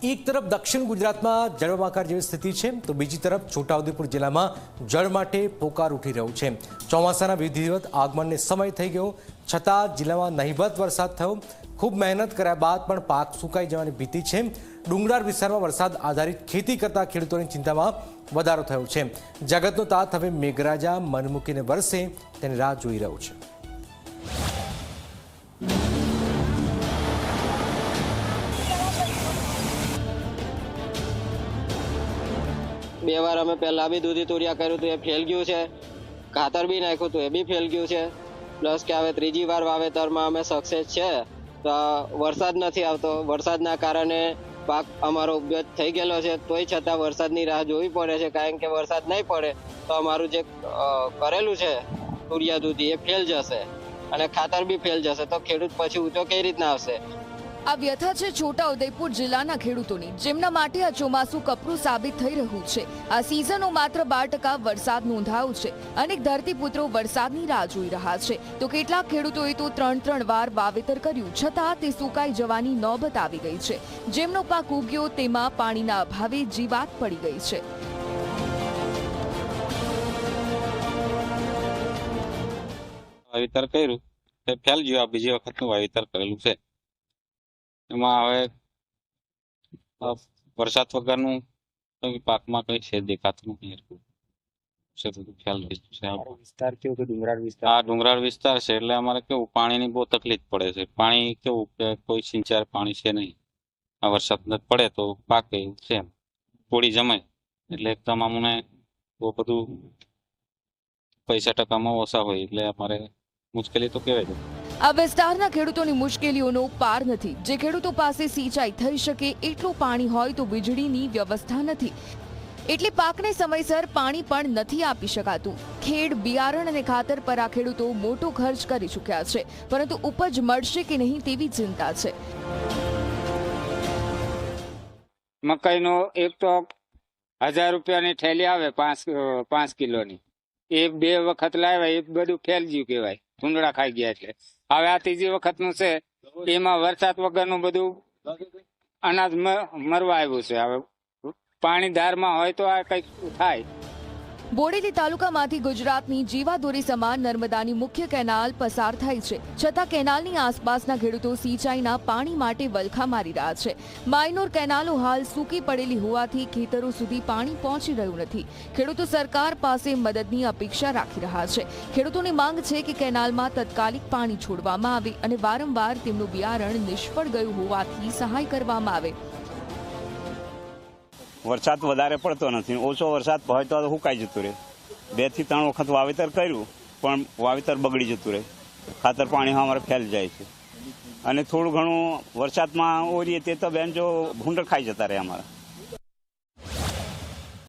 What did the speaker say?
એક તરફ દક્ષિણ ગુજરાતમાં જળબંબાકાર જેવી સ્થિતિ છે તો બીજી તરફ છોટાઉદેપુર જિલ્લામાં જળ માટે પોકાર ઉઠી રહ્યું છે। ચોમાસાના વિધિવત આગમનને સમય થઈ ગયો છતાં જિલ્લામાં નહિવત વરસાદ થયો। ખૂબ મહેનત કર્યા બાદ પણ પાક સુકાઈ જવાની ભીતિ છે। ડુંગરાળ વિસ્તારમાં વરસાદ આધારિત ખેતી કરતા ખેડૂતોની ચિંતામાં વધારો થયો છે। જગતનો તાત હવે મેઘરાજા મન મૂકીને વરસે તેની રાહ જોઈ રહ્યો છે। બે વાર અમે પહેલા બી દૂધી તુરિયા કર્યું હતું, એ ફેલ ગયું છે। ખાતર બી નાખ્યું હતું, એ બી ફેલ ગયું છે। પ્લસ કે હવે ત્રીજી વાર વાવેતરમાં અમે સક્સેસ છે તો વરસાદ નથી આવતો। વરસાદના કારણે પાક અમારો ઉપજ થઈ ગયેલો છે, તોય છતાં વરસાદની રાહ જોવી પડે છે, કારણ કે વરસાદ નહીં પડે તો અમારું જે કરેલું છે તુરિયા દૂધી એ ફેલ જશે અને ખાતર બી ફેલ જશે, તો ખેડૂત પછી ઊંચો કઈ રીતના આવશે। આ વ્યથા છે છોટાઉદેપુર જિલ્લાના ખેડૂતોની, જેમના માટે આ ચોમાસું કપરું સાબિત થઈ રહ્યું છે। આ સિઝનનો માત્ર 12% વરસાદ નોંધાયો છે। અનેક ધરતીપુત્રો વરસાદની રાહ જોઈ રહ્યા છે, તો કેટલાક ખેડૂતોએ તો 3 વાર વાવેતર કર્યું છતાં તે સુકાઈ જવાની નોબત આવી ગઈ છે। જેમનો પાક ઉગ્યો તેમાં પાણીના અભાવે જીવાત પડી ગઈ છે। વાવેતર કર્યું તે ફેલ ગયું। આ બીજી વખતનું વાવેતર કરેલું છે, એમાં હવે વરસાદ વગરનું પાકમાં કઈ છે દેખાતું નથી। વિસ્તાર કેવું કે ડુંગરાળ વિસ્તાર? આ ડુંગરાળ વિસ્તાર છે એટલે અમારે કેવું પાણીની બહુ તકલીફ પડે છે। પાણી કેવું કે કોઈ સિંચાઈ પાણી છે નહીં। આ વરસાદ પડે તો પાકે એવું છે, થોડી જમાય એટલે એકદમ અમને બહુ બધું પૈસા ટકામાં ઓછા હોય એટલે અમારે મુશ્કેલી તો કહેવાય છે। આ વિસ્તારના ખેડૂતોની મુશ્કેલીઓનો પાર નથી। જે ખેડૂતો પાસે સિંચાઈ થઈ શકે એટલું પાણી હોય તો વીજળીની વ્યવસ્થા નથી, એટલે પાકને સમયસર પાણી પણ નથી આપી શકાતું। ખેડ, બિયારણ અને ખાતર પર આ ખેડૂતો મોટો ખર્ચ કરી ચૂક્યા છે, પરંતુ ઉપજ મળશે કે નહીં તેવી ચિંતા છે। મકાઈનો એક તો 1000 રૂપિયાની થેલી આવે 5 કિલોની, એ 2 વખત લાવ્યા, એ બધું ફેલ ગયું કહેવાય, ભૂંડળા ખાઈ ગયા। એટલે હવે આ ત્રીજી વખતનું છે, એમાં વરસાદ વગરનું બધું અનાજ મરવા આવ્યું છે। હવે પાણી ધારમાં હોય તો આ કંઈક થાય। બોડેલી તાલુકામાંથી ગુજરાતની જીવાદોરી સમાન નર્મદાની મુખ્ય કેનાલ પસાર થાય છે, છતાં કેનાલની આસપાસના ખેડૂતો સિંચાઈના પાણી માટે વલખા મારી રહ્યા છે। માયનોર કેનાલો હાલ સૂકી પડેલી હોવાથી ખેતરો સુધી પાણી પહોંચી રહ્યું નથી। ખેડૂતો સરકાર પાસે મદદની અપેક્ષા રાખી રહ્યા છે। ખેડૂતોની માંગ છે કે કેનાલમાં તાત્કાલિક પાણી છોડવામાં આવે અને વારંવાર તેમનું બિયારણ નિષ્ફળ ગયું હોવાથી સહાય કરવામાં આવે। વરસાદ વધારે પડતો નથી, ઓછો વરસાદ હોય તો સુકાઈ જતું રહે। 2 થી 3 વખત વાવેતર કર્યું પણ વાવેતર બગડી જતું રહે, ખાતર પાણી અમારે ફેલ જાય છે અને થોડું ઘણું વરસાદમાં ઓરીએ તે તો બેન જો ભૂંડર ખાઈ જતા રહે અમારા।